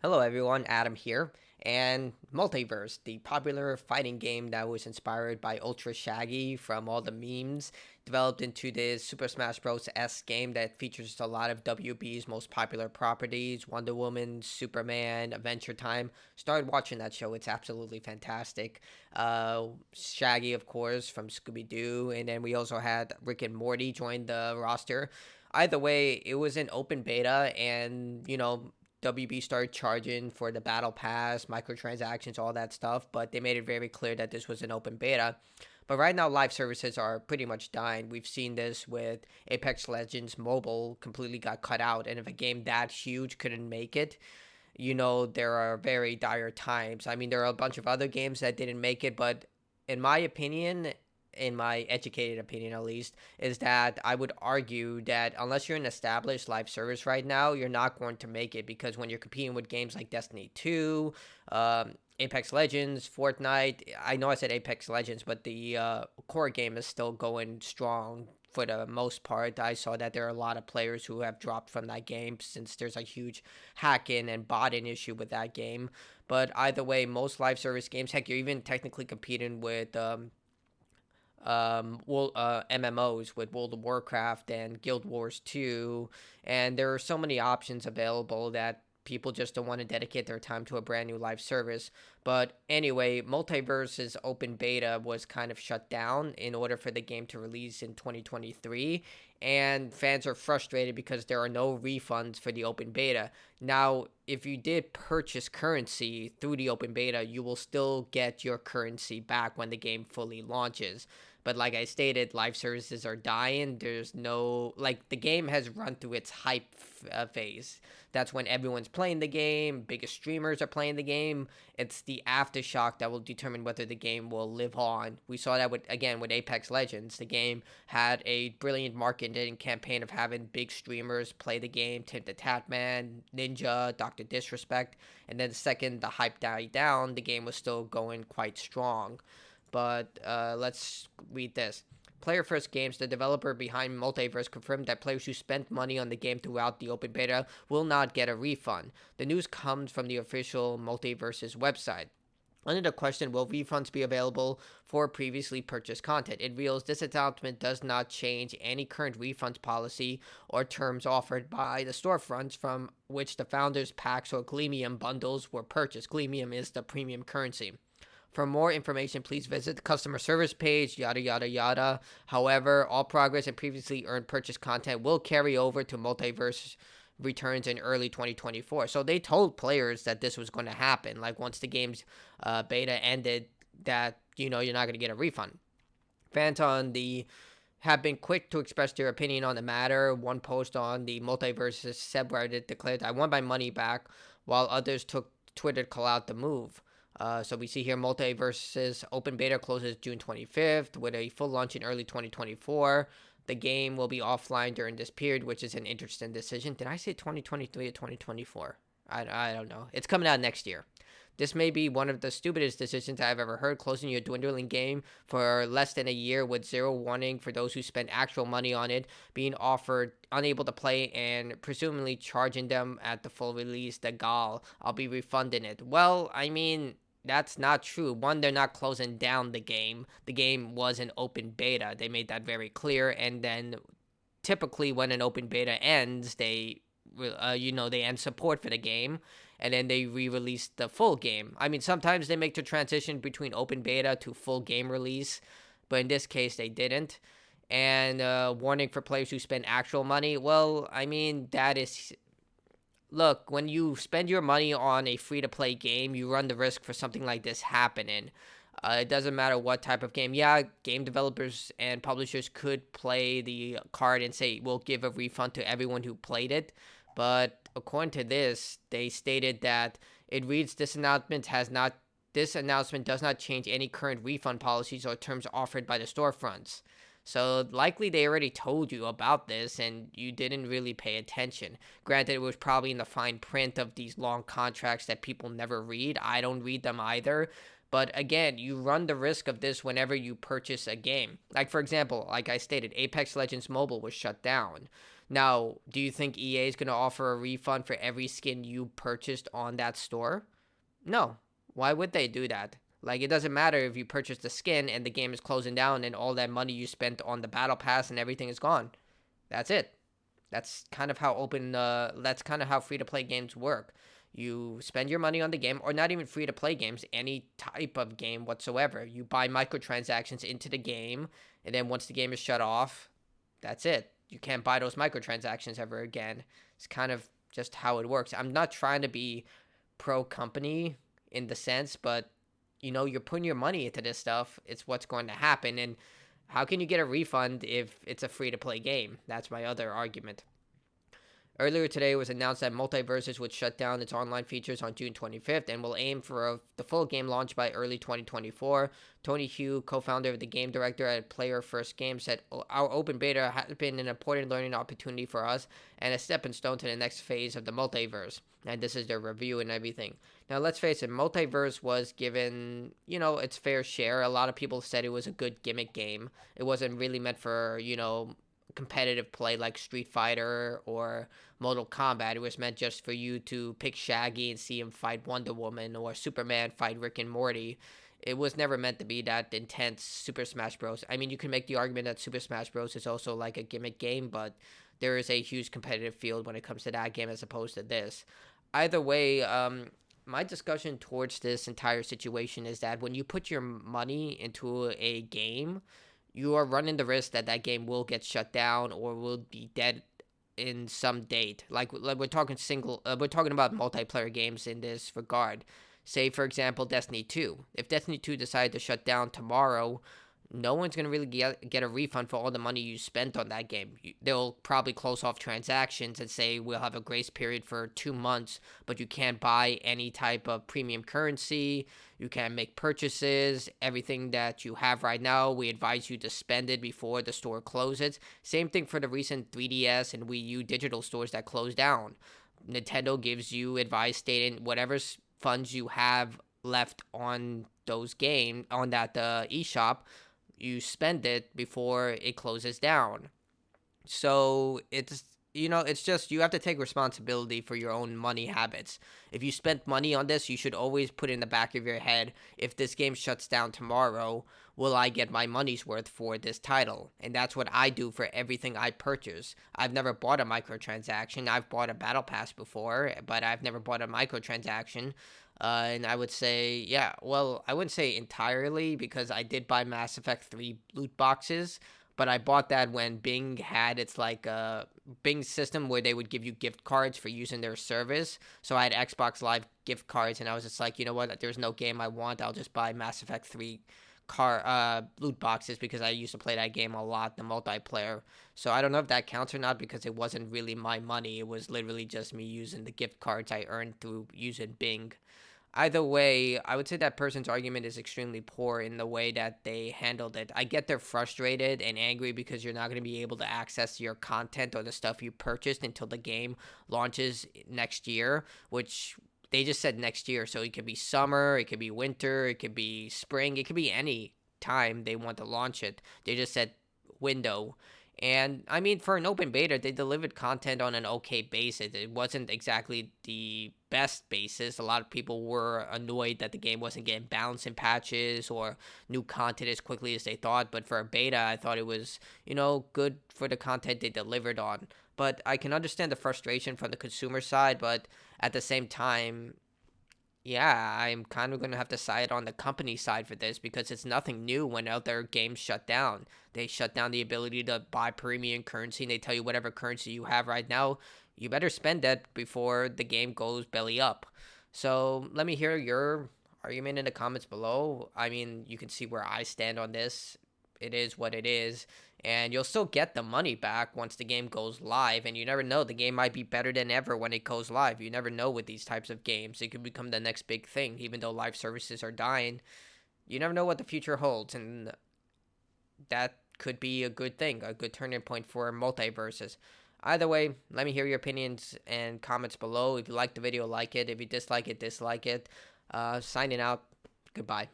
Hello everyone, Adam here. And Multiverse, the popular fighting game that was inspired by Ultra Shaggy from all the memes, developed into this Super Smash Bros. S game that features a lot of WB's most popular properties Wonder Woman, Superman, Adventure Time. Started watching that show, it's absolutely fantastic. Shaggy, of course, from Scooby Doo, and then we also had Rick and Morty join the roster. Either way, it was an open beta, and WB started charging for the battle pass, microtransactions, all that stuff, but they made it very clear that this was an open beta. But right now, live services are pretty much dying. We've seen this with Apex Legends Mobile completely got cut out, and if a game that huge couldn't make it, there are very dire times. I mean, there are a bunch of other games that didn't make it, but in my opinion, in my educated opinion at least, is that I would argue that unless you're an established live service right now, you're not going to make it because when you're competing with games like Destiny 2, Apex Legends, Fortnite, I know I said Apex Legends, but the core game is still going strong for the most part. I saw that there are a lot of players who have dropped from that game since there's a huge hack-in and bot-in issue with that game. But either way, most live service games, heck, you're even technically competing with MMOs with World of Warcraft and Guild Wars 2, and there are so many options available that people just don't want to dedicate their time to a brand new live service. But anyway, Multiverse's open beta was kind of shut down in order for the game to release in 2023, and fans are frustrated because there are no refunds for the open beta. Now, if you did purchase currency through the open beta, you will still get your currency back when the game fully launches. But like I stated, live services are dying. There's no, like, the game has run through its hype phase. That's when everyone's playing the game, biggest streamers are playing the game. It's the aftershock that will determine whether the game will live on. We saw that with Apex Legends. The game had a brilliant marketing campaign of having big streamers play the game, Tim the Tatman, Ninja, Dr. Disrespect, and then the second the hype died down, the game was still going quite strong. But let's read this. Player First Games, the developer behind Multiverse, confirmed that players who spent money on the game throughout the open beta will not get a refund. The news comes from the official Multiversus website. Under the question, will refunds be available for previously purchased content? It reveals this announcement does not change any current refunds policy or terms offered by the storefronts from which the founders' packs or Gleamium bundles were purchased. Gleamium is the premium currency. For more information, please visit the customer service page, yada, yada, yada. However, all progress and previously earned purchase content will carry over to Multiverse returns in early 2024. So they told players that this was going to happen. Like once the game's beta ended, that, you're not going to get a refund. Fans on the have been quick to express their opinion on the matter. One post on the Multiverse subreddit declared, "I want my money back," while others took Twitter to call out the move. So we see here Multiversus open beta closes June 25th with a full launch in early 2024. The game will be offline during this period, which is an interesting decision. Did I say 2023 or 2024? I don't know. It's coming out next year. This may be one of the stupidest decisions I've ever heard, closing your dwindling game for less than a year with zero warning for those who spent actual money on it, being offered unable to play, and presumably charging them at the full release the gall. I'll be refunding it. Well, I mean, that's not true. One, they're not closing down the game. The game was an open beta. They made that very clear. And then typically when an open beta ends, they end support for the game, and then they re-release the full game. I mean, sometimes they make the transition between open beta to full game release, but in this case, they didn't. And warning for players who spend actual money. Well, I mean, that is, look, when you spend your money on a free to play game, you run the risk for something like this happening. It doesn't matter what type of game. Yeah, game developers and publishers could play the card and say we'll give a refund to everyone who played it, but according to this, they stated that it reads this announcement does not change any current refund policies or terms offered by the storefronts. So likely they already told you about this and you didn't really pay attention. Granted, it was probably in the fine print of these long contracts that people never read. I don't read them either. But again, you run the risk of this whenever you purchase a game. Like, for example, like I stated, Apex Legends Mobile was shut down. Now, do you think EA is going to offer a refund for every skin you purchased on that store? No. Why would they do that? Like, it doesn't matter if you purchased the skin and the game is closing down and all that money you spent on the battle pass and everything is gone. That's it. That's kind of how free to play games work. You spend your money on the game, or not even free to play games, any type of game whatsoever. You buy microtransactions into the game, and then once the game is shut off, that's it. You can't buy those microtransactions ever again. It's kind of just how it works. I'm not trying to be pro company in the sense, but you're putting your money into this stuff. It's what's going to happen. And how can you get a refund if it's a free to play game? That's my other argument. Earlier today, it was announced that Multiversus would shut down its online features on June 25th and will aim for the full game launch by early 2024. Tony Hugh, co-founder of the game director at Player First Games, said, "Our open beta has been an important learning opportunity for us and a stepping stone to the next phase of the multiverse." And this is their review and everything. Now, let's face it, Multiverse was given, its fair share. A lot of people said it was a good gimmick game. It wasn't really meant for, competitive play like Street Fighter or Mortal Kombat. It was meant just for you to pick Shaggy and see him fight Wonder Woman, or Superman fight Rick and Morty. It was never meant to be that intense Super Smash Bros. I mean, you can make the argument that Super Smash Bros. Is also like a gimmick game, but there is a huge competitive field when it comes to that game as opposed to this. Either way, my discussion towards this entire situation is that when you put your money into a game, you are running the risk that that game will get shut down or will be dead in some date. Like we're talking we're talking about multiplayer games in this regard. Say, for example, Destiny 2. If Destiny 2 decided to shut down tomorrow, no one's going to really get a refund for all the money you spent on that game. They'll probably close off transactions and say we'll have a grace period for 2 months, but you can't buy any type of premium currency. You can't make purchases. Everything that you have right now, we advise you to spend it before the store closes. Same thing for the recent 3DS and Wii U digital stores that closed down. Nintendo gives you advice stating whatever funds you have left on those games, on that eShop, you spend it before it closes down. So it's just you have to take responsibility for your own money habits. If you spent money on this, you should always put in the back of your head, if this game shuts down tomorrow, will I get my money's worth for this title? And that's what I do for everything I purchase. I've never bought a microtransaction. I've bought a battle pass before, but I've never bought a microtransaction. And I would say, yeah, well, I wouldn't say entirely, because I did buy Mass Effect 3 loot boxes, but I bought that when Bing had its Bing system where they would give you gift cards for using their service. So I had Xbox Live gift cards, and I was just like, you know what, there's no game I want, I'll just buy Mass Effect 3 loot boxes, because I used to play that game a lot, the multiplayer. So I don't know if that counts or not, because it wasn't really my money. It was literally just me using the gift cards I earned through using Bing. Either way, I would say that person's argument is extremely poor in the way that they handled it. I get they're frustrated and angry because you're not going to be able to access your content or the stuff you purchased until the game launches next year, which they just said next year. So it could be summer, it could be winter, it could be spring, it could be any time they want to launch it. They just said window. And I mean, for an open beta, they delivered content on an okay basis. It wasn't exactly the best basis. A lot of people were annoyed that the game wasn't getting balancing patches or new content as quickly as they thought. But for a beta, I thought it was, good for the content they delivered on. But I can understand the frustration from the consumer side. But at the same time, yeah, I'm kind of going to have to side on the company side for this, because it's nothing new when other games shut down. They shut down the ability to buy premium currency, and they tell you whatever currency you have right now, you better spend that before the game goes belly up. So let me hear your argument in the comments below. I mean, you can see where I stand on this. It is what it is. And you'll still get the money back once the game goes live. And you never know, the game might be better than ever when it goes live. You never know with these types of games. It could become the next big thing, even though live services are dying. You never know what the future holds. And that could be a good thing, a good turning point for Multiversus. Either way, let me hear your opinions and comments below. If you like the video, like it. If you dislike it, dislike it. Signing out. Goodbye.